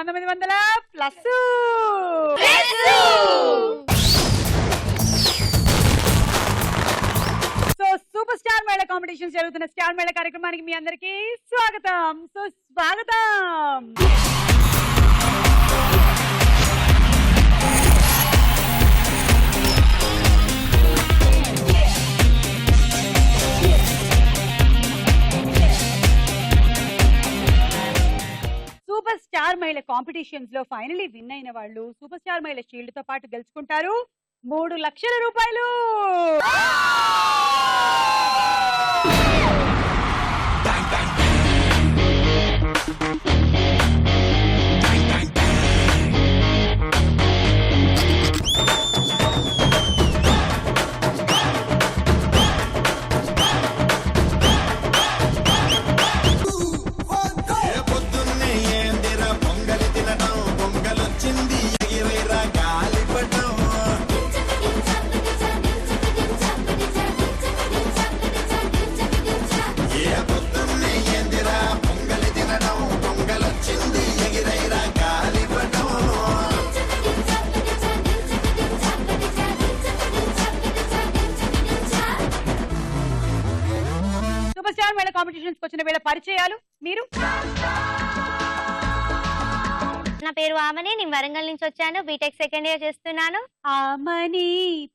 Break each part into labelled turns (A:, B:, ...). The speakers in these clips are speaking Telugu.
A: 1900 ప్లస్. సో సూపర్ స్టార్ మేళ కాంపిటీషన్ జరుగుతున్న స్టార్ మేళ కార్యక్రమానికి మీ అందరికీ స్వాగతం, సుస్వాగతం. సూపర్ స్టార్ మహిళ కాంపిటీషన్స్ లో ఫైనలీ విన్ అయిన వాళ్ళు సూపర్ స్టార్ మహిళ షీల్డ్ తో పాటు గెలుచుకుంటారు 3 లక్షల రూపాయలు. కాంపిటీషన్స్ వచ్చిన వీళ్ళ పరిచయాలు మీరు.
B: నా పేరు ఆమని, నేను వరంగల్ నుంచి వచ్చాను, బీటెక్ సెకండ్ ఇయర్ చేస్తున్నాను.
A: ఆమని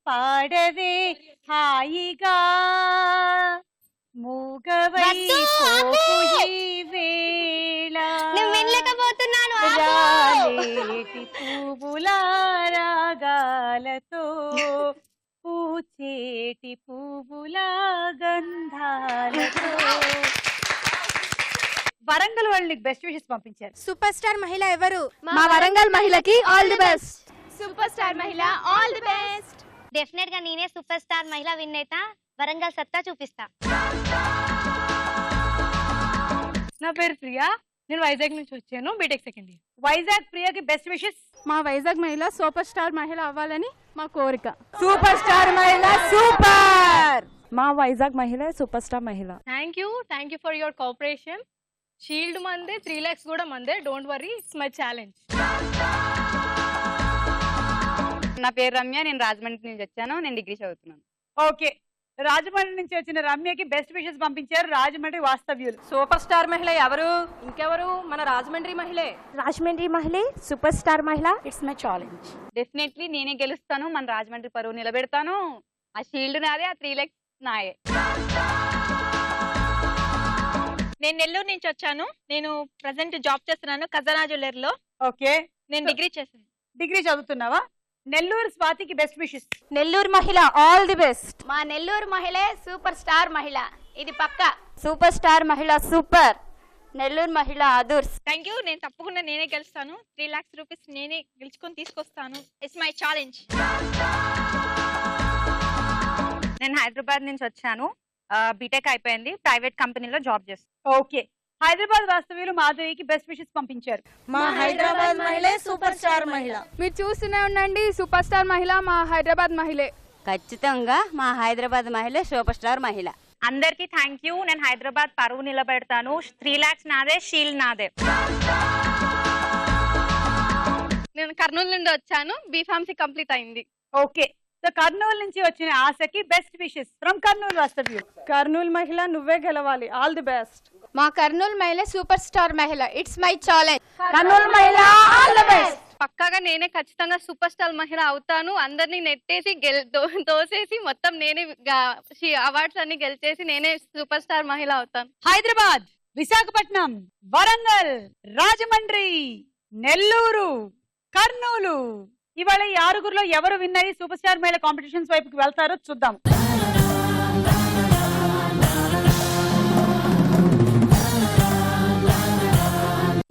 A: పాడవే హాయిగా మూగవై
B: వినలేకపోతున్నాను.
A: రాలేటి పువ్వుల రాగాలతో పూచేటి పువ్వుల గంధాలతో. వరంగల్ వాళ్ళకి బెస్ట్ విషెస్ పంపించారు.
C: సూపర్ స్టార్ మహిళ ఎవరు?
D: మా వరంగల్ మహిళకి all the best.
C: Super star మహిళ ఆల్ ది బెస్ట్.
B: డెఫినెట్ గా నేనే సూపర్ స్టార్ మహిళ విన్ అయితా, వరంగల్ సత్తా చూపిస్తా.
D: నా పేరు ప్రియా, నేను వైజాగ్ నుంచి వచ్చాను, బీటెక్ సెకండ్ ఇయర్.
A: వైజాగ్ ప్రియకి బెస్ట్ విషెస్.
D: మా వైజాగ్ మహిళ సూపర్ స్టార్ మహిళ అవ్వాలని మా కోరిక.
C: సూపర్ స్టార్ మహిళ సూపర్.
E: మా వైజాగ్ మహిళ సూపర్ స్టార్ మహిళ.
D: Thank you for your cooperation. Shield మందే, 3 lakhs కూడా మందే. Don't worry, it's my challenge.
E: నా పేరు రమ్య, నేను రాజమండ్రి నుంచి వచ్చాను, నేను డిగ్రీ చదువుతున్నాను.
A: ఓకే, రాజమండ్రి నుంచి వచ్చిన రమ్యకి బెస్ట్ విషెస్ పంపించారు రాజమండ్రి వాస్తవ్యులు.
C: సూపర్ స్టార్ మహిళ ఎవరు? ఇంకెవరు? మన రాజమండ్రి మహిళే.
E: రాజమండ్రి మహిళ సూపర్ స్టార్ మహిళ.
C: It's my challenge.
E: డెఫినెట్లీ నేనే గెలుస్తాను, మన రాజమండ్రి పరువు నిలబెడతాను. ఆ షీల్డ్ నాదే, ఆ 3 lakhs నాయే.
F: నేను నెల్లూరు నుంచి వచ్చాను, నేను ప్రెసెంట్ జాబ్ చేస్తున్నాను ఖజానా జ్యువెలర్ లో.
A: ఓకే,
F: నేను డిగ్రీ చేశాను.
A: డిగ్రీ చదువుతున్నావా? నెల్లూరు స్వాతికి బెస్ట్ విషెస్.
C: నెల్లూరు మహిళ ఆల్ ది బెస్ట్.
G: మా నెల్లూరు మహిళే సూపర్ స్టార్ మహిళ, ఇది పక్కా.
E: సూపర్ స్టార్ మహిళ సూపర్. నెల్లూరు మహిళ అదర్స్.
F: థ్యాంక్ యూ, నేను తప్పకుండా నేనే గెలుస్తాను. 3 lakhs రూపీస్ నేనే గెలుచుకొని తీసుకొస్తాను. It's my challenge.
E: నేను హైదరాబాద్ నుంచి వచ్చాను, బీటెక్ అయిపోయింది, ప్రైవేట్ కంపెనీలో జాబ్ చేస్తాను.
A: ఓకే, హైదరాబాద్ వాస్తవ్యులు మాధవికి బెస్ట్ విషెస్ పంపించారు.
C: మా హైదరాబాద్ మహిళే సూపర్ స్టార్ మహిళ.
D: మీరు చూస్తూనే ఉండండి, సూపర్ స్టార్ మహిళ మా హైదరాబాద్ మహిళే.
G: ఖచ్చితంగా మా హైదరాబాద్ మహిళ సూపర్ స్టార్ మహిళ.
E: అందరికి థ్యాంక్ యూ. నేను హైదరాబాద్ పరువు నిలబెడతాను. 3 lakhs నాదే, షీల్డ్ నాదే.
D: నేను కర్నూలు నుండి వచ్చాను, బీఫార్మసీ కంప్లీట్ అయింది.
A: ఓకే, సో కర్నూలు నుంచి వచ్చిన ఆశకి బెస్ట్ విషెస్ ఫ్రమ్ కర్నూలు వాస్తవ్యులు.
D: కర్నూలు మహిళ నువ్వే గెలవాలి, ఆల్ ది బెస్ట్.
C: మా కర్నూలు మహిళ సూపర్ స్టార్ మహిళ, ఇట్స్ మై ఛాలెంజ్.
A: కర్నూలు మహిళ ఆల్ ది బెస్ట్.
D: పక్కాగా నేనే ఖచ్చితంగా సూపర్ స్టార్ మహిళ అవుతాను. అందరినీ నెట్టేసి దోసేసి మొత్తం నేనే అవార్డ్స్ అన్ని గెలిచేసి నేనే సూపర్ స్టార్ మహిళ అవుతాను.
A: హైదరాబాద్, విశాఖపట్నం, వరంగల్, రాజమండ్రి, నెల్లూరు, కర్నూలు, ఇవాళ ఈ 6గురిలో ఎవరు విన్ అయ్యి సూపర్ స్టార్ మహిళ కాంపిటీషన్స్ వైపుకి వెళ్తారో చూద్దాం.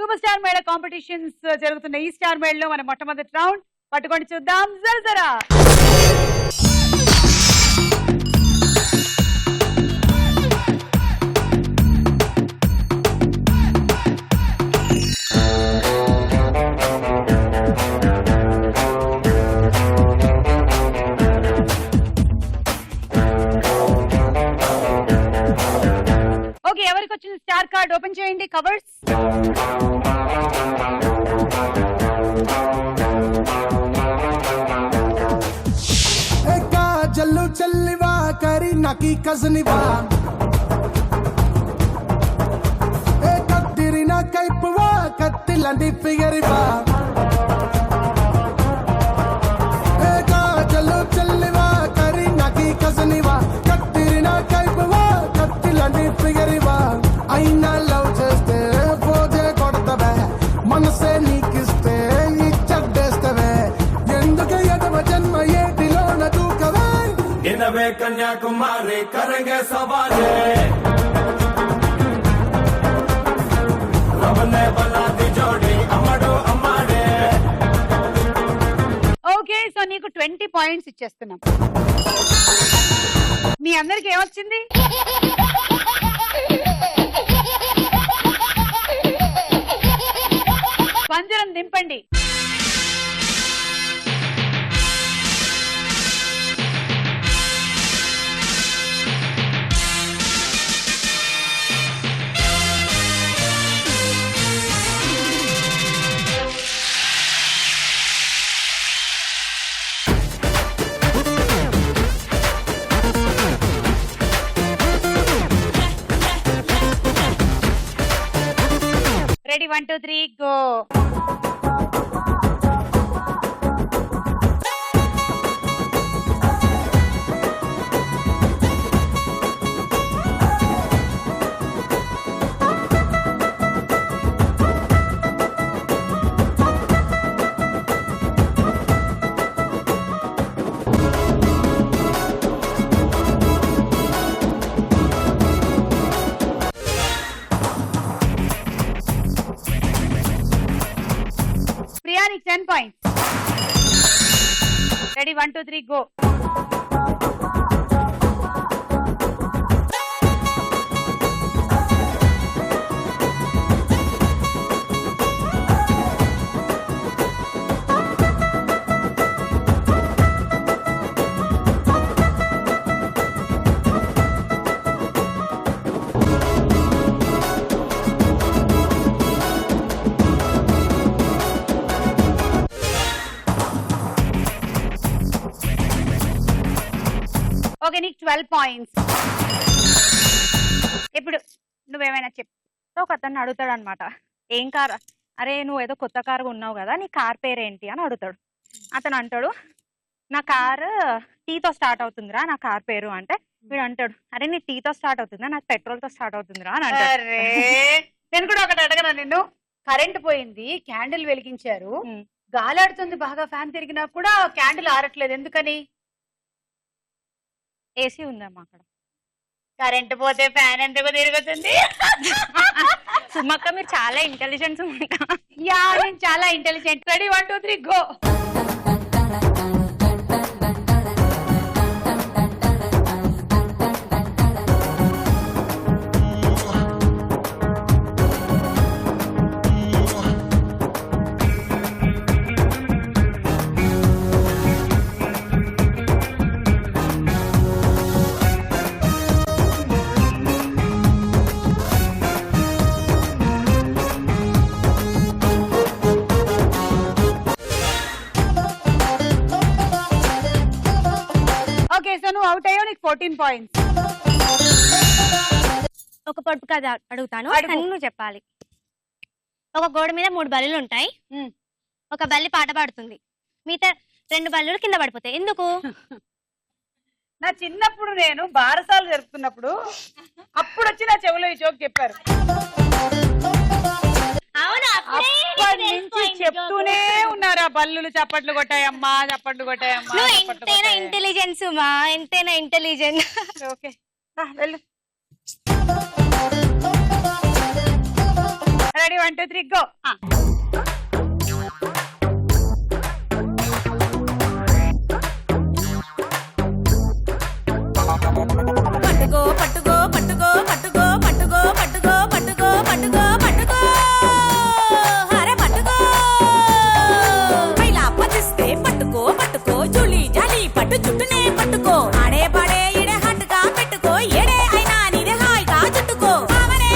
A: సూపర్ స్టార్ మహిళ కాంపిటీషన్స్ జరుగుతున్న ఈ స్టార్ మహిళలో మన మొట్టమొదటి రౌండ్ పట్టుకొని చూద్దాం. జల్జరా. ఓకే, ఎవరికి వచ్చిన స్టార్ కార్డ్ ఓపెన్ చేయండి కవర్స్.
H: జల్లు చెల్లివా కరీనా కి కజనివా ఏ కత్తిరినా కైపువా కత్తిలాంటి ఫిగరివా ఏ జల్లు చెల్లివా కరీనా కి కజనివా కత్తిరినా కైపువా కత్తిలాంటి ఫిగరివా అయినా లవ్ చేస్తే పోజే కొడతవే మనసే నీకిస్తే ఇచ్చడ్డేస్తవే ఎందుకు ఎదవ జన్మ ఏటిలోన దూకవే ఇనవే కన్యాకుమారి కరెంగే సవాలే రబనే బలాది జోడి అమ్మడు అమ్మాడే.
A: ఓకే సో నీకు 20 పాయింట్స్ ఇచ్చేస్తున్నాం. మీ అందరికి ఏమొచ్చింది? పంజరం దింపండి. Ready 1 2 3 go. ప్రియానికి 10 పాయింట్స్. Ready 1 2 3 go. ఓకే నీకు 12 పాయింట్స్. ఇప్పుడు నువ్వేమైనా చెప్పు.
E: ఒక అతన్ని అడుగుతాడు అనమాట, ఏం కార్, అరే నువ్వు ఏదో కొత్త కారు ఉన్నావు కదా, నీ కార్ పేరేంటి అని అడుగుతాడు. అతను అంటాడు, నా కారు టీతో స్టార్ట్ అవుతుందిరా నా కార్ పేరు అంటే, వీడు అంటాడు, అరే నీ టీతో స్టార్ట్ అవుతుందా, నాకు పెట్రోల్ తో స్టార్ట్ అవుతుందిరా అని అంటాడు.
A: అరే నేను కూడా ఒకటి అడగనా నిన్ను? కరెంట్ పోయింది, క్యాండిల్ వెలిగించారు, గాలాడుతుంది బాగా, ఫ్యాన్ తిరిగినా కూడా క్యాండిల్ ఆరట్లేదు, ఎందుకని?
E: ఏసీ ఉందమ్మా అక్కడ.
A: కరెంట్ పోతే ఫ్యాన్ ఎందుకు తిరుగుతుంది?
E: సుమక్క మీరు చాలా ఇంటెలిజెంట్ సుమక్క.
A: యా నేను చాలా intelligent. Ready 1 2 3 go. Okay so నువ్వు అవుట్ అయ్యావు, నీకు 14 పాయింట్స్.
B: ఒక పొడుపు కథ అడుగుతాను,
A: అడుగు.
B: కానీ నువ్వు చెప్పాలి. ఒక గోడ మీద 3 బల్లులు ఉంటాయి. ఒక బల్లి పాట పాడుతుంది, మిగతా 2 బల్లులు కింద పడిపోతాయి. ఎందుకు?
A: నా చిన్నప్పుడు నేను బారసాలు జరుపుతున్నప్పుడు అప్పుడు వచ్చి నా చెవిలో ఈ జోక్ చెప్పారు. అప్పటి నుంచి చెప్తూనే ఉన్నారు, ఆ బల్లులు చప్పట్లు కొట్టాయమ్మా, చప్పట్లు కొట్టాయమ్మా.
B: ఎంతైనా ఇంటెలిజెన్స్ మా, ఎంతైనా ఇంటెలిజెంట్.
A: ఓకే వెళ్ళు. Ready 1 2 3 go.
I: పట్టుకో పట్టుకో పట్టుకో పట్టుకో పట్టుకో పట్టుకో పట్టుకో పట్టుకో పట్టుకో హరే పట్టుకో పైలా పదిస్తే పట్టుకో పట్టుకో జులి జాలి పట్టు చుట్టూనే పట్టుకో ఆడే పాడే ఇడే హట్టుగా పెట్టుకో ఏడే అయినా నీదే హాయిగా చుట్టుకో ఆమనే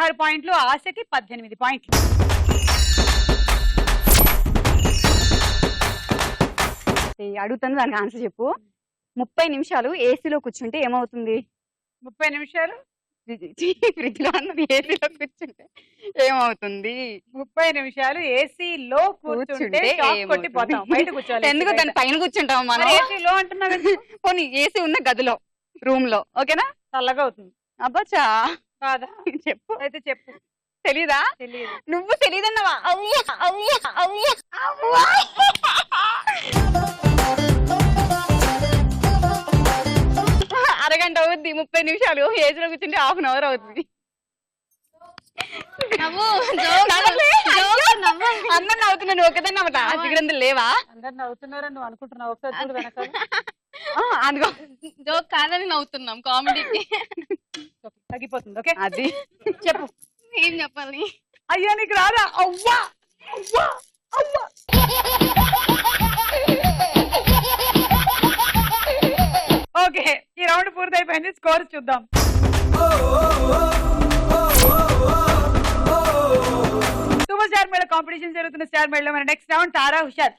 A: 16 పాయింట్లు, ఆశకి 18 పాయింట్లు.
E: అడుగుతాను, దానికి ఆన్సర్ చెప్పు. 30 నిమిషాలు ఏసీలో కూర్చుంటే ఏమవుతుంది?
A: 30 నిమిషాలు
E: ఫ్రిడ్జ్ లో అన్నది ఏసీలో కూర్చుంటే ఏమవుతుంది?
A: 30 నిమిషాలు ఏసీలో కూర్చుంటే షాక్ కొట్టిపోతాం. బయట కూర్చోవాలి.
E: ఎందుకు దాని పైన కూర్చుంటాం మనం?
A: ఏసీలో అంటున్నావు.
E: పోనీ ఏసీ ఉన్న గదిలో, రూమ్ లో, ఓకేనా?
A: చల్లగా అవుతుంది.
E: అబ్బచ్చా,
A: కాదా?
E: చెప్పు.
A: అయితే చెప్పు.
E: తెలీదా?
A: తెలియదు.
E: నువ్వు తెలీదన్నవా? అరగంట అవుద్ది, 30 నిమిషాలు ఏసీలో కూర్చుంటే ½ అన్ అవర్ అవుతుంది. అందరు నవ్వుతున్నాను, ఒకదాన్ని నవ్వట. సిగ్గురందులు లేవా?
A: అందరు నవ్వుతున్నారని నువ్వు అనుకుంటున్నావు. ఒకసారి చూడు వెనకాల.
E: అందుకో
D: జోక్ కాదని నవ్వుతున్నాం, కామెడీకి.
A: తగ్గిపోతుంది. ఓకే,
E: అది చెప్పు.
D: ఏం చెప్పాలి?
A: అయ్యా నీకు రాదా? అవ్వా అవ్వా అవ్వా. ఓకే, ఈ రౌండ్ పూర్తయిపోయింది. స్కోర్ చూద్దాం. సూపర్ స్టార్ మేళ కాంపిటీషన్ జరుగుతున్న స్టార్ మేళలో మన నెక్స్ట్ రౌండ్ తారా హుషార్.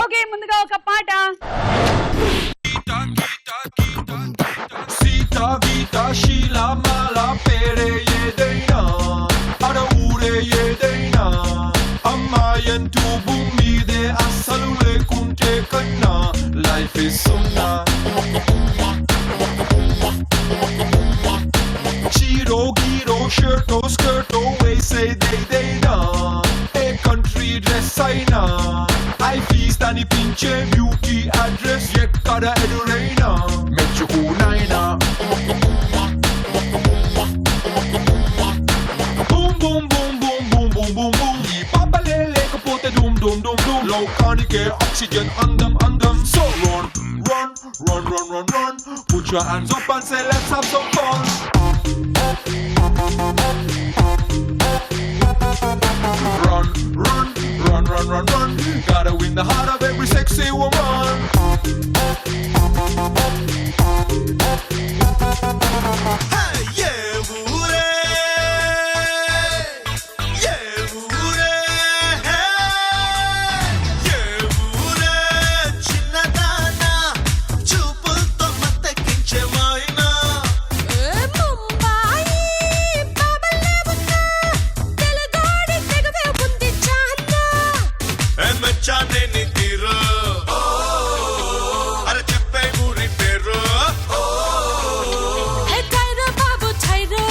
A: ఓకే, ముందుగా ఒక పాట.
H: సీతా గీత శీల మాల పేరే ఏదైనా అడ ఊరే ఏదైనా అమ్మాయంటూ భూమి మీదే అస్సలు లేకుంటే కన్నా లైఫ్ ఇస్ సున్నా. చీరో గీరో షర్టో స్కర్టో వేసేదేదైనా ఏ కంట్రీ డ్రెస్ అయినా ఐ ఫీస్ అనిపించే బ్యూటీ అడ్రస్ ఎక్కడ ఎదురైనా మెచ్చుకునైనా. Boom boom boom boom boom boom boom boom ఈ పాపలే లేకపోతే డూమ్ డూమ్ డూమ్ డూమ్ లోకానికే ఆక్సిజన్ అందం అందం. So run run run run run run put your hands up and say let's have some fun. Run run run run run run gotta win the heart of every sexy woman. Hey yeah ure yeah ure yeah ure chinnadana chupulto mattekinche maina
I: Mumbai బాబల్లే ఉన్న తెలుగోడి తెగవే ఉంది చాన్నా
H: machane ni tiro are cheppe guri pero
I: హే కైరో బాబు థైరో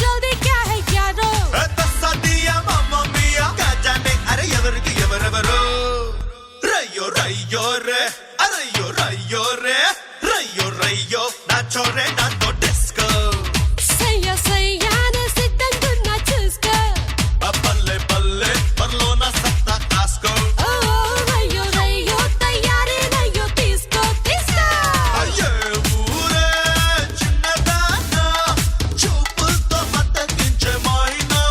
I: జల్దీ క్యా హై యారో
H: tasadiya mamma mia kajane are everiki evereveru rayo rayo re arayo rayo re rayo rayo na chore na to disco
I: సయ్య సయ్యానే సిద్ధంగున్నా చూసుకో
H: balle balle parlona satta kasko
I: ఓ రయ్యో రయ్యో తయారీ రయ్యో తీసుకో తీసుకో
H: aye ure chinnadana chupulto mattekinche maina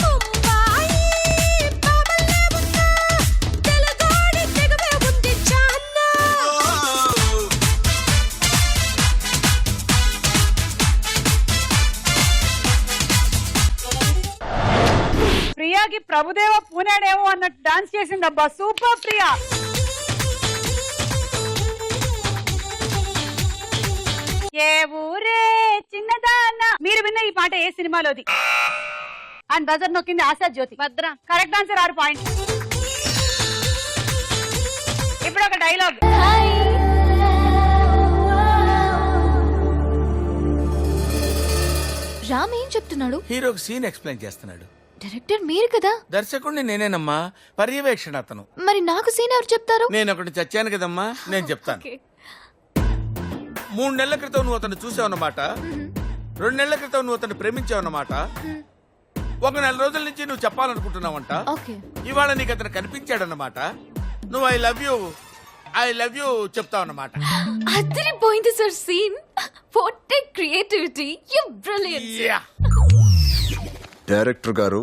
I: Mumbai బాబల్లే ఉన్న తెలుగోడి తెగవే ఉంది చాన్నా
A: ప్రియాకి ప్రభుదేవ పూనాడేమో అన్నట్టు డాన్స్ చేసింది. అబ్బా సూపర్ ప్రియా. ఏ ఊరే చిన్నదాన్న. మీరు విన్న ఈ పాట ఏ సినిమాలోది? అండ్ బజర్ నొక్కింది Asha Jyothi.
D: Bhadra.
A: Correct answer, 6 point. ఇప్పుడు ఒక డైలాగ్.
I: రామ్ ఏం చెప్తున్నాడు?
J: హీరోకి సీన్ ఎక్స్ప్లెయిన్ చేస్తున్నాడు.
I: డైరెక్టర్ మీరు కదా?
J: దర్శకుడిని నేనేనమ్మా, పర్యవేక్షణ అతను.
I: మరి నాకు సీన్ ఎవరు చెప్తారు?
J: నేను ఒకటి చచ్చాను కదమ్మా, నేను చెప్తాను. 3 నెలల క్రితం నువ్వు అతను చూసావన్నమాట. 2 నెలల క్రితం నువ్వు అతను ప్రేమించావన్నమాట. 1 నెల రోజుల నుంచి నువ్వు చెప్పాలనుకుంటున్నావంట. ఇవాళ నీకు అతను కనిపించాడన్నమాట. నువ్వు ఐ లవ్ యూ చెప్తావన్నమాట.
I: అదిరిపోయింది sir scene. What a creativity, you brilliant.
K: Director గారు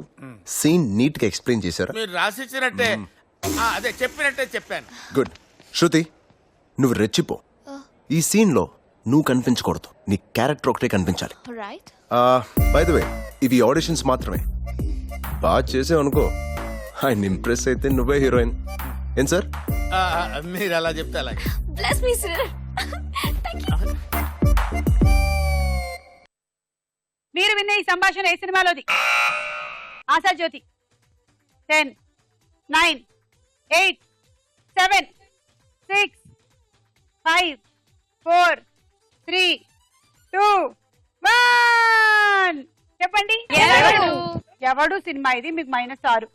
K: సీన్ నీట్ గా ఎక్స్ప్లెయిన్ చేశారు.
J: మీరు రాసిచ్చినట్టే అదే చెప్పినట్టే చెప్పాను.
K: గుడ్. శృతి, నువ్వు రెచ్చిపో. ఈ సీన్ లో నువ్వు కనిపించకూడదు, నీ క్యారెక్టర్ ఒకటే కనిపించాలి.
I: రైట్.
K: బై ద వే, ఇవి ఆడిషన్స్ మాత్రమే. బాగా చేసావు అనుకో, ఆయన ఇంప్రెస్ అయితే నువ్వే హీరోయిన్. ఏం సార్?
J: మీరు అలా చెప్తే అలాగే.
I: Bless me sir. థాంక్యూ.
A: మీరు విన్న ఈ సంభాషణ ఏ సినిమాలోది? ఆశా జ్యోతి. 10, 9, 8, 7, 6, 5, 4, 3, 2, 1. చెప్పండి. ఎవడు సినిమా ఇది, మీకు -6.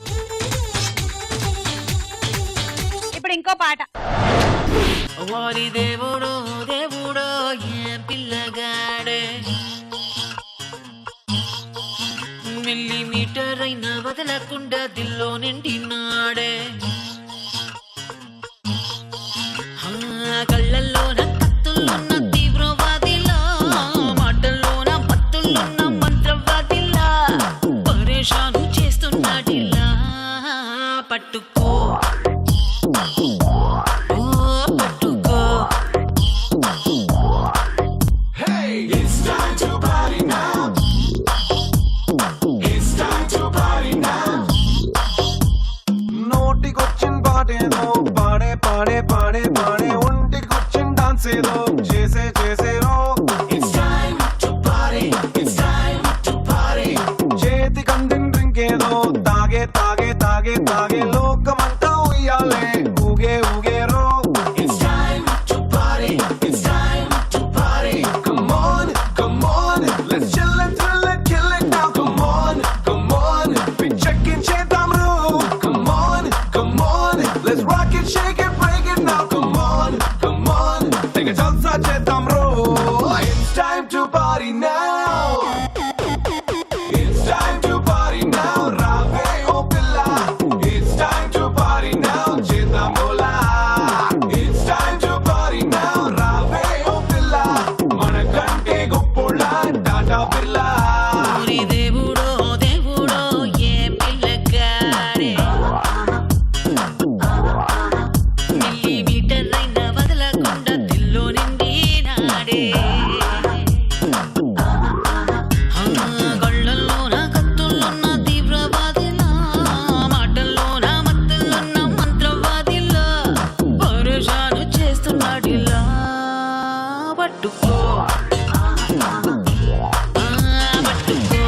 A: ఇప్పుడు ఇంకో పాట.
L: దేవుడో దేవుడో ఏ పిల్లగాడే, మిల్లీమీటర్ అయినా వదలకుండా దిల్లో నిండినాడే, కళ్ళల్లోన కత్తుల్లోన తీవ్రవాదిలా, మాటల్లోన మత్తుల్లోన మంత్రవాదిలా, పరేషాను చేస్తున్నాడిలా. పట్టుకో పట్టుకో.
H: నోటికొచ్చిన పాటేదో పాడే పాడే పాడే పాడే, ఒంటికొచ్చిన డాన్స్ ఏదో చేసే చేసేరో. చేతికి అందిన డ్రింక్ ఏదో తాగే తాగే తాగే తాగే, లోకమంతా ఉయ్యాలే ఊగే ఊగేరో. Come on, come on, let's chill and thrill and kill it now. Come on, పిచ్చెక్కించేద్దాం రో. Come on, let's rock it, shake it, break it now. Come on, take a jump, చేద్దాం రో. It's time to party now. It's time to party now. రావే ఓ పిల్ల. It's time to party now. చేద్దాం బోలా. It's time to party now. రావే ఓ పిల్ల. మనకంటే గొప్పోళ్ళ టాటా బిర్లా.
L: దేవుడో దేవుడో ఏ పిల్లగాడే, మిల్లీమీటర్ అయినా వదలకుండా దిల్లో నిండినాడే, కళ్ళల్లోన కత్తుల్లోన తీవ్రవాదిలా, మాటల్లోన మత్తుల్లోన మంత్రవాదిలా, పరేషాను చేస్తున్నాడిలా. పట్టుకో పట్టుకో.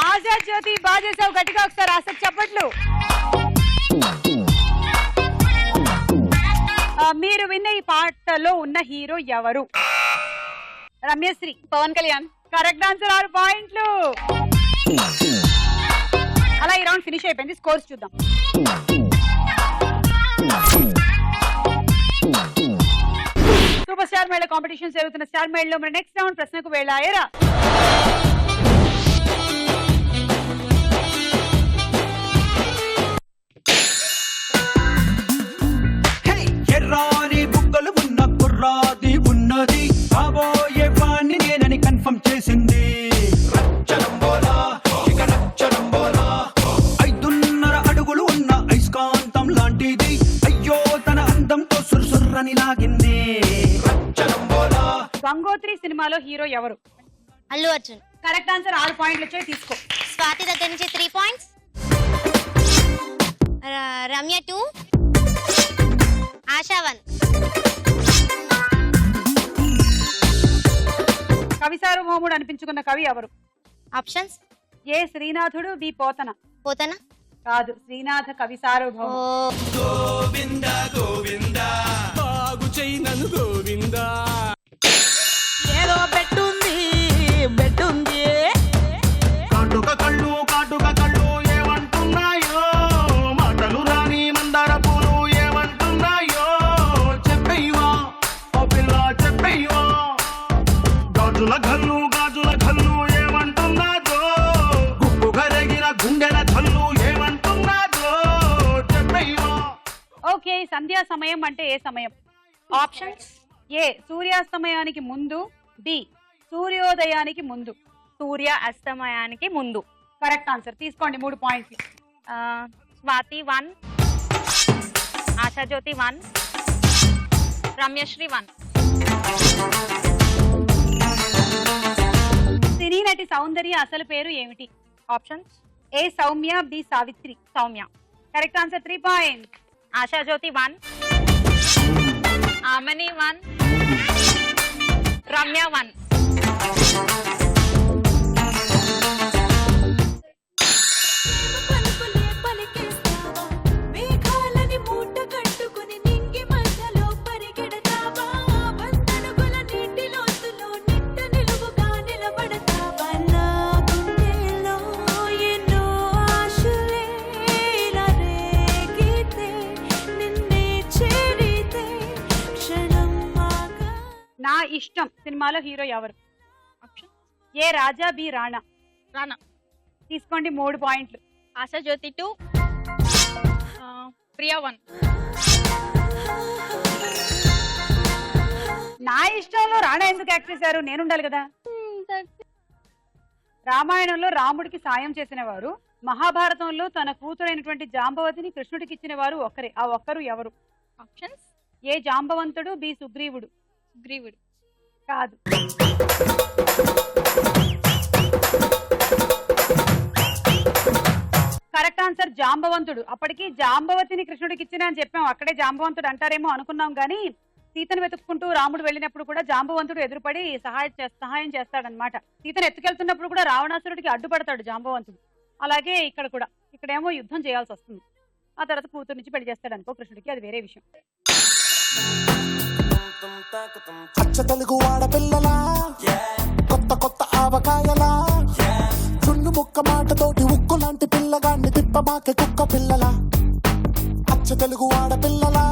A: ఆశా జ్యోతి, బాగా చేసావు. గట్టిగా ఒకసారి ఆశకు చప్పట్లు. మీరు విన్న ఈ పాటలో ఉన్న హీరో ఎవరు? రమ్యశ్రీ.
C: పవన్ కళ్యాణ్.
A: Correct answer. 6 పాయింట్లు. అలా ఈ రౌండ్ ఫినిష్ అయిపోయింది. స్కోర్స్ చూద్దాం. సూపర్ స్టార్ మేళ కాంపిటీషన్ జరుగుతున్న స్టార్ మేళలో మన నెక్స్ట్ రౌండ్ ప్రశ్నకు వెళ్ళాయరా.
L: ఎర్రాని బుగ్గలు ఉన్న కుర్రాది ఉన్నది, కాబోయే వాణ్ణి నేనని కన్ఫర్మ్ చేసింది. 5.5 అడుగులు ఉన్న ఐస్కాంతం లాంటిది, అయ్యో తన అందంతో సుర్సుర్రని లాగింది.
A: గంగోత్రి సినిమాలో హీరో ఎవరు?
B: అల్లు అర్జున్.
A: Correct answer. 6 పాయింట్లు వచ్చాయి. తీసుకో.
B: స్వాతి దగ్గర నుంచి 3 పాయింట్స్, రమ్య 2, ఆశా 1.
A: కవి సార్వభౌముడు అనిపించుకున్న కవి ఎవరు?
B: ఆప్షన్స్:
A: ఏ శ్రీనాథుడు, బి పోతన.
B: పోతన
A: కాదు, శ్రీనాథ కవి సార్వభౌముడు.
L: గోవింద గోవింద బాగు చెయ్యి నన్ను గోవింద. ఏదో బెట్టుంది బెట్టుంది, కాటుక కళ్ళు ఏమంటున్నాయో, మాటలు రాని మందార పూలు ఏమంటున్నాయో, చెప్పయ్యవా ఓ పిల్ల చెప్పయ్యవా. గాజుల కళ్ళు ఏమంటున్నాదో, గుప్పు కరిగిన గుండెల కళ్ళు ఏమంటున్నాదో, చెప్పయ్యవా.
A: సంధ్యా సమయం అంటే ఏ సమయం?
E: ఆప్షన్స్.
A: ఏ సూర్యాస్తమయానికి ముందు, బి సూర్యోదయానికి ముందు.
E: సూర్య అస్తమయానికి ముందు.
A: Correct answer. తీసుకోండి 3 పాయింట్లు.
E: స్వాతి 1, ఆశాజ్యోతి 1, రమ్యశ్రీ 1.
A: సినీ నటి సౌందర్య అసలు పేరు ఏమిటి?
E: Options.
A: A Soumya, B Savitri.
E: Soumya.
A: Correct answer. 3 points.
E: Ashajyothi 1, Amani 1, Ramya 1.
A: నా ఇష్టం సినిమాలో హీరో ఎవరు?
E: ఆప్షన్.
A: ఏ రాజా, బి రాణా.
E: రానా.
A: తీసుకోండి 3 పాయింట్లు.
E: ఆశాజ్యోతి 2, ప్రియా 1.
A: నా ఇష్టంలో రాణా ఎందుకు యాక్ట్ చేశారు? నేనుండాలి కదా. రామాయణంలో రాముడికి సాయం చేసిన వారు, మహాభారతంలో తన కూతురైనటువంటి జాంబవతిని కృష్ణుడికి ఇచ్చిన వారు ఒక్కరే. ఆ ఒక్కరు ఎవరు?
E: ఆప్షన్స్.
A: ఏ జాంబవంతుడు, బి సుగ్రీవుడు.
E: సుగ్రీవుడు.
A: కాదు. కరెక్ట్ ఆన్సర్ జాంబవంతుడు. అప్పటికి జాంబవతిని కృష్ణుడికి ఇచ్చిన అని చెప్పాం, అక్కడే జాంబవంతుడు అంటారేమో అనుకున్నాం కానీ సీతను వెతుక్కుంటూ రాముడు వెళ్ళినప్పుడు కూడా జాంబవంతుడు ఎదురుపడి సహాయం చేస్తాడనమాట. సీతను ఎత్తుకెళ్తున్నప్పుడు కూడా రావణాసురుడికి అడ్డుపడతాడు జాంబవంతుడు. అలాగే ఇక్కడ కూడా, ఇక్కడేమో యుద్ధం చేయాల్సి వస్తుంది. ఆ తర్వాత కూతురు నుంచి పెళ్లి చేస్తాడు అనుకో కృష్ణుడికి, అది వేరే విషయం.
L: అచ్చ తెలుగు ఆడపిల్లలా, కొత్త కొత్త ఆవకాయలా, చున్ను ముక్క మాటతోటి ఉక్కు లాంటి పిల్లగాన్ని తిప్పమాకే కుక్క పిల్లలా. అచ్చ తెలుగు ఆడపిల్లలా,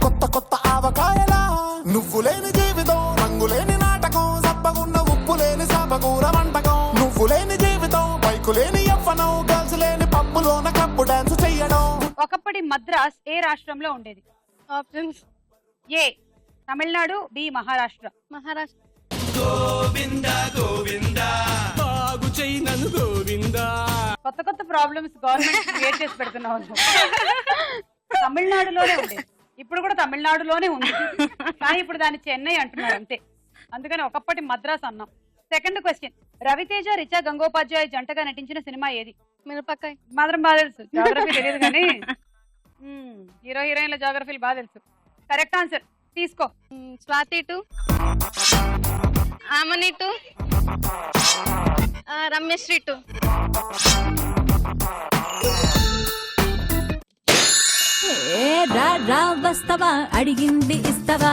L: కొత్త కొత్త ఆవకాయలా, నువ్వు లేని జీవితం, రంగు లేని నాటకం, సబ్బగున్న ఉప్పు లేని సాపకూర వంటకం, నువ్వు లేని జీవితం, బైకు లేని యవ్వనం, గర్ల్స్ లేని పప్పులోన కప్పు డాన్స్ చెయ్యడం.
A: ఒకప్పటి మద్రాస్ ఏ రాష్ట్రంలో ఉండేది?
D: ఆప్షన్స్.
A: ఏ తమిళనాడు, బి మహారాష్ట్ర.
D: మహారాష్ట్ర.
A: కొత్త కొత్త ప్రాబ్లమ్స్ గవర్నమెంట్ క్రియేట్ చేసి పెడుతున్నావు. తమిళనాడులోనే ఉండేది, ఇప్పుడు కూడా తమిళనాడులోనే ఉంది, కానీ ఇప్పుడు దాన్ని చెన్నై అంటున్నారు అంతే. అందుకని ఒకప్పటి మద్రాస్ అన్నాం. Second question. రవితేజ, రిచా గంగోపాధ్యాయ జంటగా నటించిన సినిమా ఏది?
D: మిరపకాయ.
A: మాత్రం బాగా తెలుసు, జాగ్రఫీ తెలియదు కానీ హీరో హీరోయిన్ల జాగ్రఫీలు బాగా తెలుసు. Correct answer. తీసుకో.
D: స్వాతి 2, ఆమని 2, రమ్యశ్రీ 2.
I: రా వస్తవా, అడిగింది ఇస్తవా,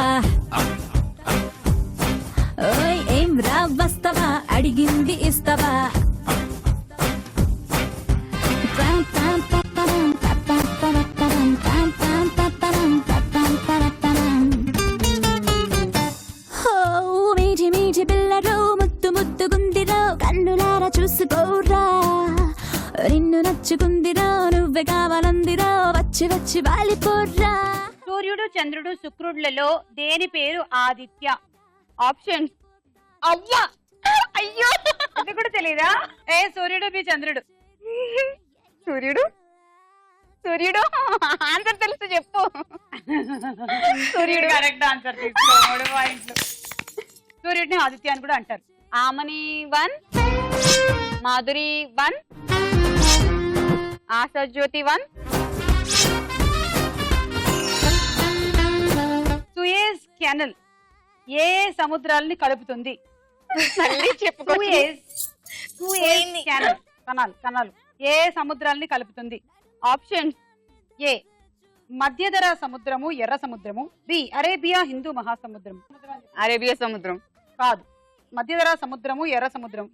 I: ఓయ్ ఏం రా వస్తవా, అడిగింది ఇస్తవా. మీటి మీటి పిల్లరో, ముద్దు ముద్దుగుందిరో, కన్నులారా చూసుకోరా, నిన్ను నచ్చుకుందిరో, నువ్వే కావాలందిరో, వచ్చి వచ్చి వాలిపోర్రా.
A: సూర్యుడు, చంద్రుడు, శుక్రుడులలో దేని పేరు ఆదిత్య?
E: ఆప్షన్.
A: అవ్వా, అయ్యో, అది కూడా తెలీదా? ఏ సూర్యుడు, బి చంద్రుడు.
E: సూర్యుడు. సూర్యుడు. ఆన్సర్ తెలుసు, చెప్పు.
A: సూర్యుడు కరెక్ట్ ఆన్సర్. తీసుకో 3 పాయింట్లు. సూర్యుడిని ఆదిత్య అని కూడా అంటారు.
E: ఆమని 1, మాధురి 1, ఆశాజ్యోతి 1.
A: సుయేజ్ కెనల్ ఏ సముద్రాలని కలుపుతుంది?
E: చెప్పుకో.
A: సుయేజ్ కెనల్ ఏ సముద్రాలని కలుపుతుంది?
E: ఆప్షన్.
A: ఏ మధ్యధరా సముద్రము, ఎర్ర సముద్రము, బి అరేబియా హిందూ మహాసముద్రం.
E: అరేబియా సముద్రం.
A: కాదు, మధ్యధరా సముద్రము, ఎర్ర సముద్రం.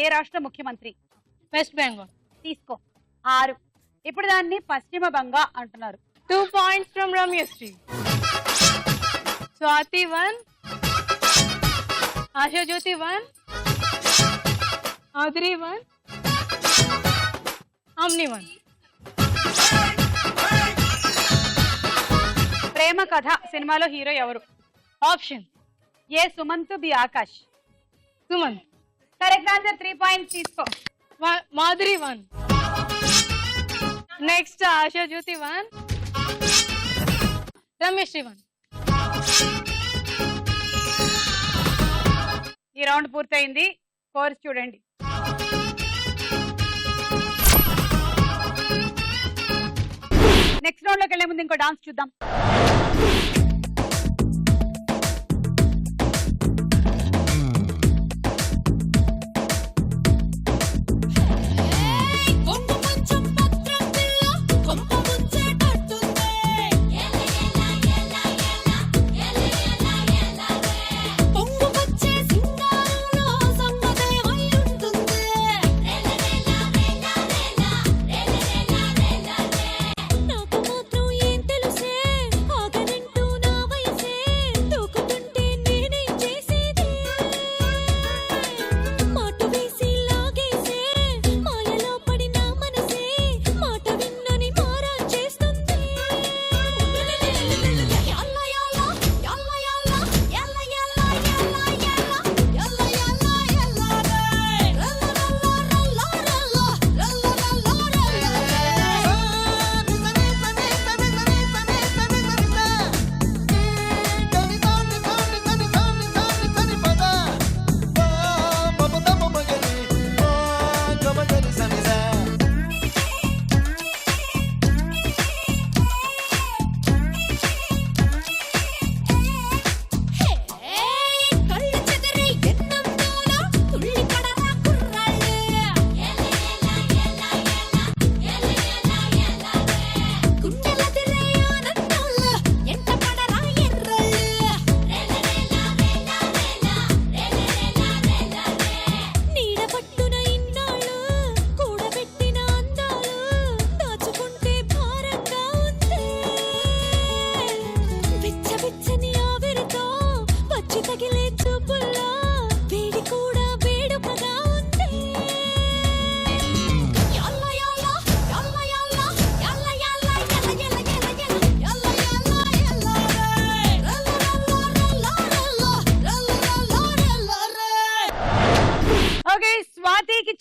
A: ఏ రాష్ట్ర ముఖ్యమంత్రి?
B: వెస్ట్ బెంగాల్.
A: తీసుకో 6. ఇప్పుడు దాన్ని పశ్చిమ బంగా అంటున్నారు.
B: 2 points from రమ్యశ్రీ. స్వాతి 1, ఆశాజ్యోతి 1, ఆద్రి 1, అమ్ని 1.
A: ప్రేమ కథ సినిమాలో హీరో ఎవరు?
B: Option
A: A Sumanth, B Akash.
B: Suman.
A: Correct answer. 3 points తీసుకో.
B: మాధురి 1. నెక్స్ట్ ఆశాజ్యోతి 1, రమ్యశ్రీ 1.
A: ఈ రౌండ్ పూర్తయింది. స్కోర్స్ చూడండి. నెక్స్ట్ రౌండ్ లోకి వెళ్లే ముందు ఇంకో డాన్స్ చూద్దాం.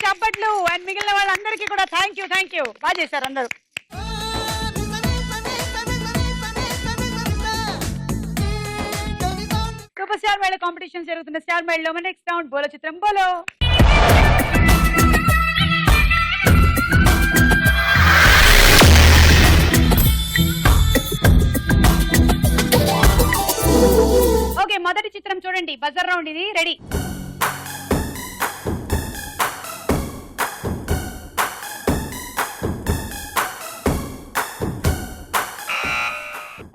A: చప్పట్లు అండ్ మిగిలిన వాళ్ళందరికీ కూడా థ్యాంక్ యూ బాగా చేశారు అందరూ. సూపర్ స్టార్ మేళ కాంపిటీషన్ జరుగుతున్న స్టార్ మేళలో నెక్స్ట్ రౌండ్ బోలో చిత్రం బోలో. ఓకే, మొదటి చిత్రం చూడండి. బజర్ రౌండ్ ఇది. రెడీ?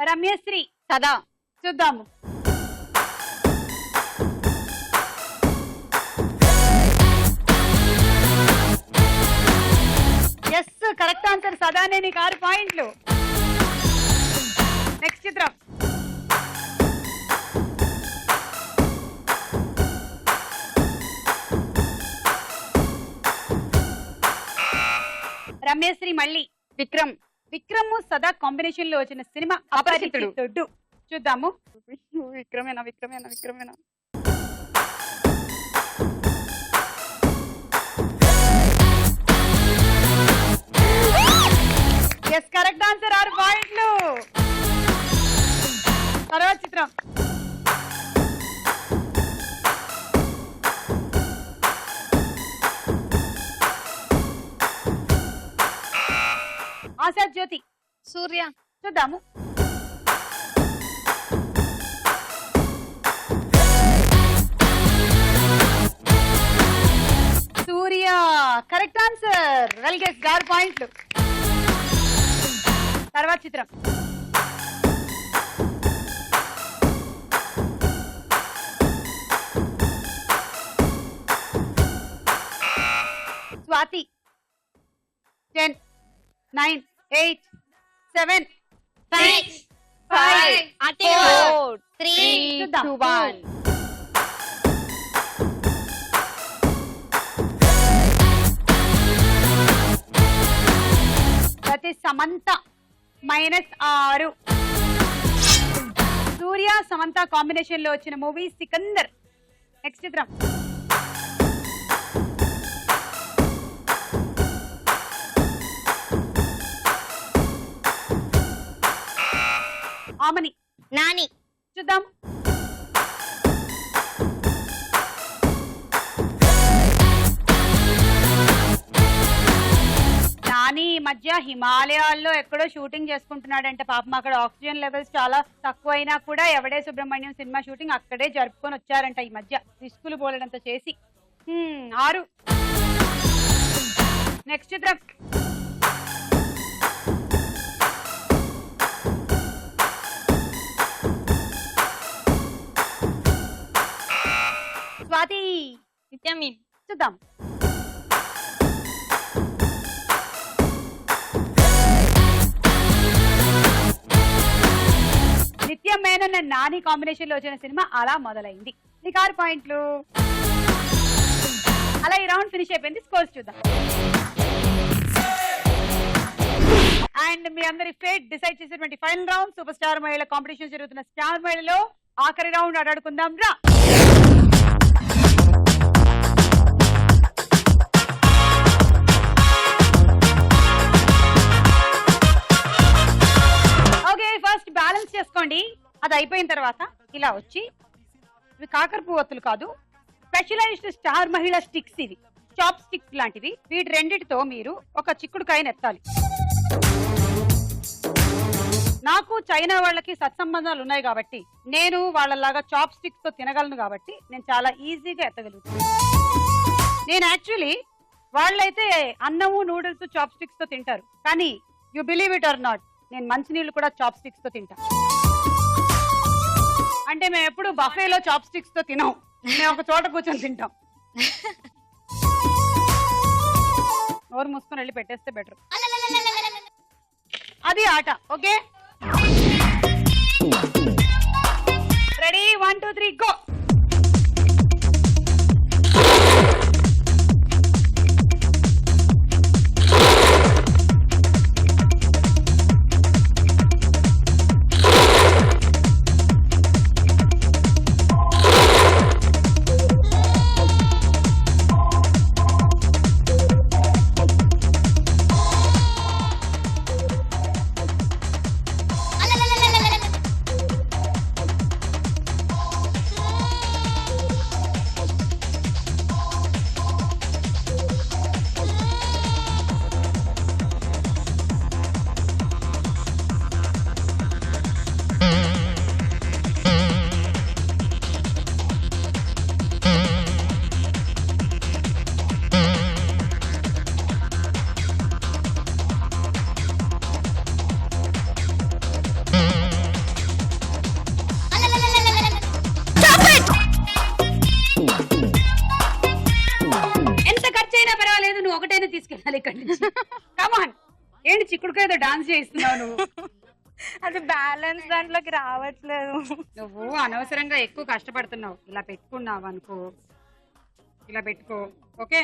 A: రమ్యశ్రీ సదా. చూద్దాము. Yes, correct answer. సదానే నీకు 6 పాయింట్లు. నెక్స్ట్ చిత్రం. రమ్యశ్రీ మళ్ళీ విక్రమ్. విక్రమ్ సదా కాంబినేషన్ లో వచ్చిన సినిమా అపరిచితుడు. చూద్దాము. విక్రమేనా? Yes, correct answer. 6 పాయింట్లు. తర్వాత చిత్రం. ఆశా జ్యోతి.
D: సూర్య.
A: చూద్దాము. సూర్య కరెక్ట్ ఆన్సర్. Well guess. 6 పాయింట్లు. తర్వాత చిత్రం. స్వాతి 10 9 8 7 6 5 4 3 2 1 ప్రతి సమంత -6. సూర్య సమంత కాంబినేషన్ లో వచ్చిన మూవీ సికందర్. నెక్స్ట్ చిత్రం ఆమని
B: నాని.
A: చూద్దాం. నాని ఈ మధ్య హిమాలయాల్లో ఎక్కడో షూటింగ్ చేసుకుంటున్నాడంటే పాపం అక్కడ ఆక్సిజన్ లెవెల్స్ చాలా తక్కువైనా కూడా ఎవడే సుబ్రహ్మణ్యం సినిమా షూటింగ్ అక్కడే జరుపుకొని వచ్చారంట ఈ మధ్య రిస్కులు పోలడంత చేసి. 6. నెక్స్ట్ చిత్రం స్వాతి
F: విటమిన్.
A: చూద్దాం. నిత్య మేనన్ అండ్ నాని కాంబినేషన్ లో వచ్చిన సినిమా అలా మొదలైంది. నీకు 6 పాయింట్లు. అలా ఈ రౌండ్ ఫినిష్ అయిపోయింది. స్కోర్స్ చూద్దాం. అండ్ మీ అందరి ఫేట్ డిసైడ్ చేసేటువంటి ఫైనల్ రౌండ్ సూపర్ స్టార్ మహిళ కాంపిటీషన్ జరుగుతున్న స్టార్ మహిళలో ఆఖరి రౌండ్ ఆడుకుందాం రా. ఓకే, ఫస్ట్ బ్యాలెన్స్ చేసుకోండి. అది అయిపోయిన తర్వాత ఇలా వచ్చి ఇవి కాకర పువ్వొత్తులు కాదు, స్పెషలైజ్డ్ స్టార్ మహిళ స్టిక్స్. ఇవి చాప్ స్టిక్స్ లాంటివి. వీటి రెండిటితో మీరు ఒక చిక్కుడుకాయని ఎత్తాలి. నాకు చైనా వాళ్ళకి సత్సంబంధాలు ఉన్నాయి కాబట్టి నేను వాళ్ళలాగా చాప్ స్టిక్స్ తో తినగలను కాబట్టి నేను చాలా ఈజీగా ఎత్తగలుగుతాను. నేను యాక్చువల్లీ వాళ్ళైతే అన్నము నూడిల్స్ చాప్ స్టిక్స్ తో తింటారు, కానీ you believe it or not, నేను మంచినీళ్ళు కూడా చాప్ స్టిక్స్ తో తింటా. అంటే మేము ఎప్పుడు బఫేలో చాప్ స్టిక్స్ తో తినాం, మేము ఒక చోట కూర్చొని తింటాం. నోరు మూసుకొని వెళ్ళి పెట్టేస్తే బెటర్. అది ఆట. Okay, ready? 1 2 3 గో. ఒకటైనా తీసుకెళ్ళాలి ఇక్కడి నుంచి. కమాన్, ఏంటి చిక్కుడుకాయతో డాన్స్ చేస్తున్నావు నువ్వు?
E: అది బ్యాలెన్స్ దాంట్లోకి రావట్లేదు.
A: నువ్వు అనవసరంగా ఎక్కువ కష్టపడుతున్నావు. ఇలా పెట్టుకున్నావు అనుకో, ఇలా పెట్టుకో. Okay,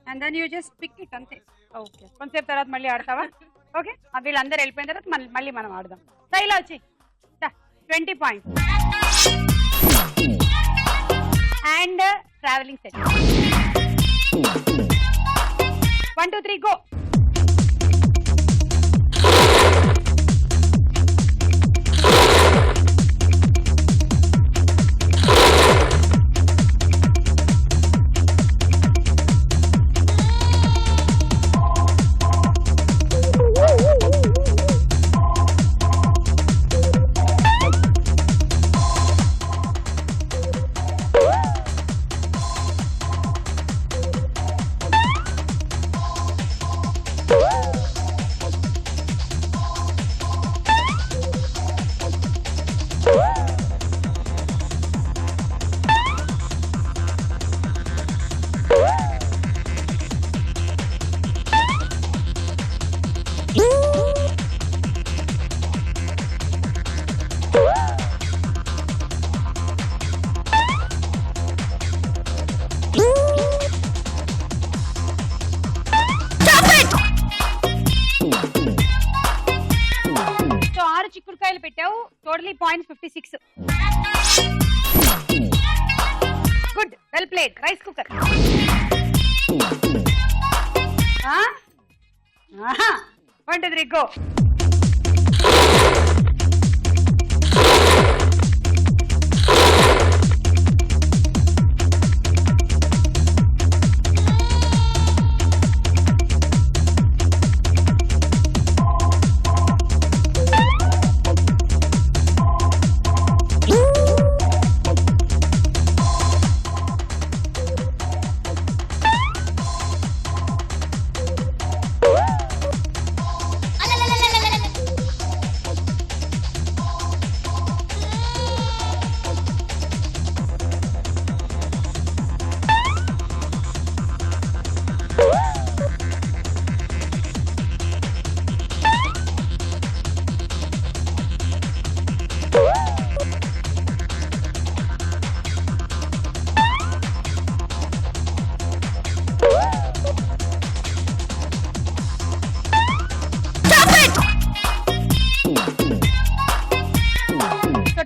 A: and then you just pick it, అంతే. ఓకే, కొంతసేపు తర్వాత మళ్ళీ ఆడతావా? ఓకే, వీళ్ళందరూ వెళ్ళిపోయిన తర్వాత మళ్ళీ మనం ఆడదాం. ఇలా వచ్చి 20 points and travelling set. 1 2 3 go. Points 56. Good, well played. Rice cooker. 1 2 3 go.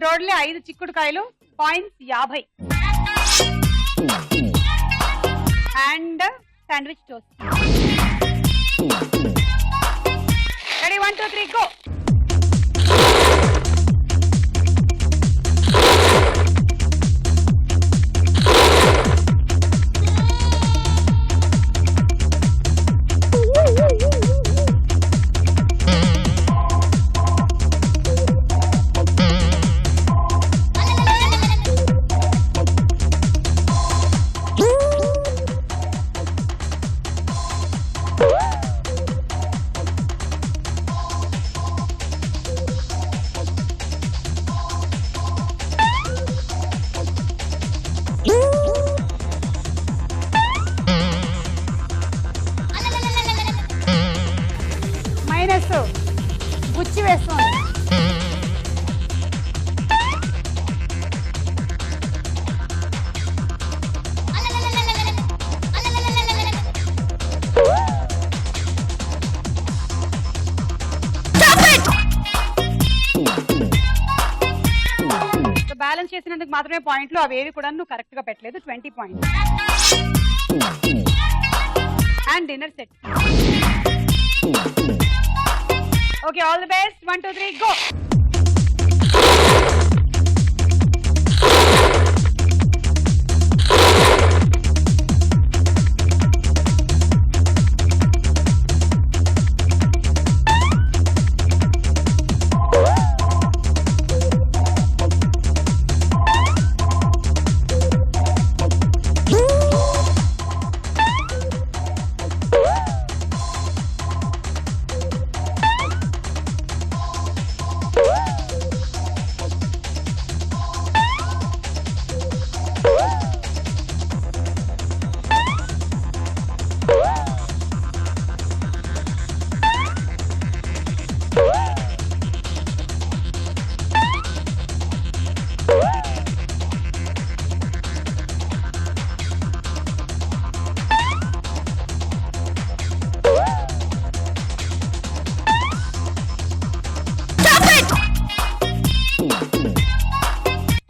A: Totally 5 చిక్కుడుకాయలు, points 50. And sandwich toast. Ready, 1 2 3 go. Minus గుచ్చి వేస్తుంది. బ్యాలెన్స్ చేసినందుకు మాత్రమే పాయింట్లు, అవేవి కూడా నువ్వు కరెక్ట్ గా పెట్టలేదు. 20 points. And dinner set. Okay, all the best. 1 2 3 go.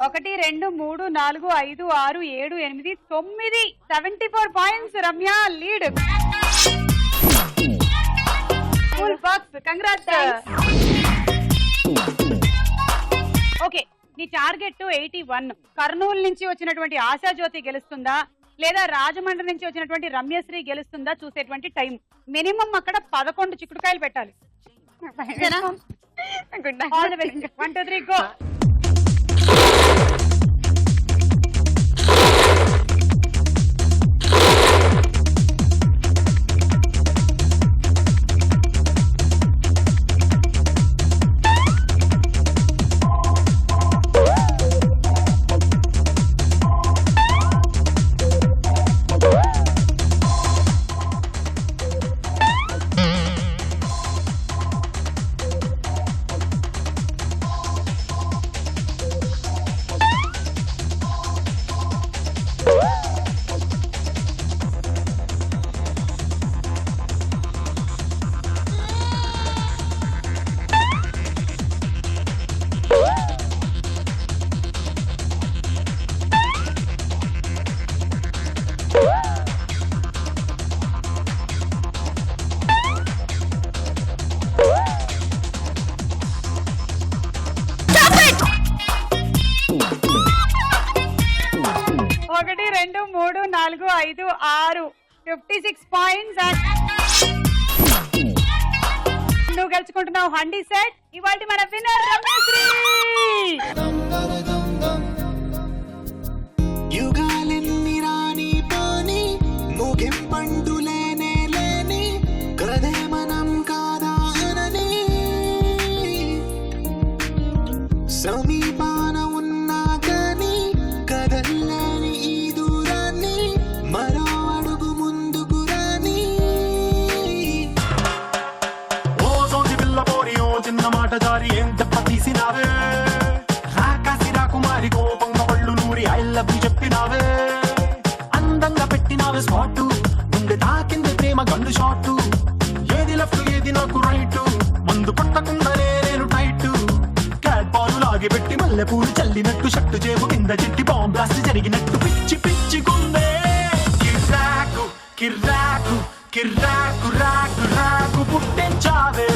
A: ఒకటి 2 3 4 5 6 7 8 9 74 points. Ramya lead. Full box. Congrats. Okay, నీ టార్గెట్ 81. కర్నూలు నుంచి వచ్చినటువంటి ఆశాజ్యోతి గెలుస్తుందా లేదా రాజమండ్రి నుంచి వచ్చినటువంటి రమ్యశ్రీ గెలుస్తుందా చూసేటువంటి టైం. మినిమం అక్కడ 11 చిక్కుడుకాయలు పెట్టాలి. 1 2 3 గో. 2 3 4 5 6 56 పాయింట్స్. నువ్వు గెలుచుకుంటున్నావు హండీ సెట్. ఇవాళ మన విన్నర్ రమ్యశ్రీ.
L: యుగాలెన్ని రాని పోని ముగింపండు లేనే లేని కదే మనం కాదా అనని సమీపాన ఉన్నా కానీ కదల్లేని ఈ దూరాన్ని మరో అడుగు ముందుకు రాని. ఓ సోది పిల్ల పోరి ఓ చిన్న మాట జారి ఏం చెప్ప తీసినావే రాకాసి రాకుమారి కోపంగా పళ్ళు నూరి ఐ లవ్ యు చెప్పినావే. అందంగా పెట్టినావే స్పాటు గుండె తాకింది ప్రేమ గన్ను షాటు. ఏది లెఫ్ట్ ఏది నాకు రైట్ మందు పట్టకుండానే నేను టైట్. క్యాట్ పాలు లాగి పెట్టి మల్లె పూలు చల్లినట్టు షట్టు చేపు కింద చెట్టి బాంబ్ బ్లాస్ట్ జరిగినట్టు పిచ్చి పిచ్చి గుండె. కిర్రాకు కిర్రాకు కిర్రాకు రాకు రాకు పుట్టించావే.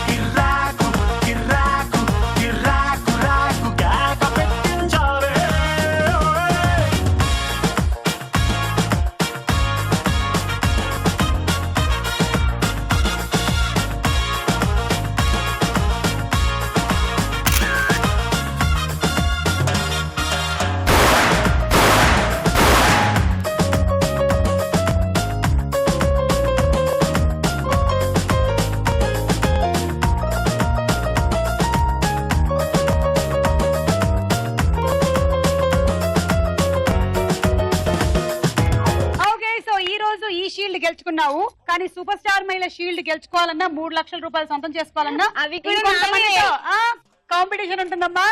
L: కిర్రాకు కిర్రాకు కిర్రాకు రాకు కేక పెట్టించావే.
A: ఓకే, సో ఈ రోజు ఈ షీల్డ్ గెలుచుకున్నావు. కానీ సూపర్ స్టార్ మహిళ షీల్డ్ గెలుచుకోవాలన్నా 3 లక్షల రూపాయలు సొంతం చేసుకోవాలన్నా
F: అవి కూడా
A: కాంపిటీషన్ ఉంటుందమ్మా.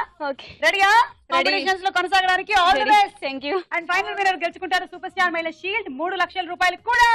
A: రెడీగా? కాంపిటీషన్స్ లో కొనసాగడానికి all the best.
F: Thank you.
A: And final winner గెలుచుకుంటారు సూపర్ స్టార్ మహిళ షీల్డ్ 3 లక్షల రూపాయలు కూడా.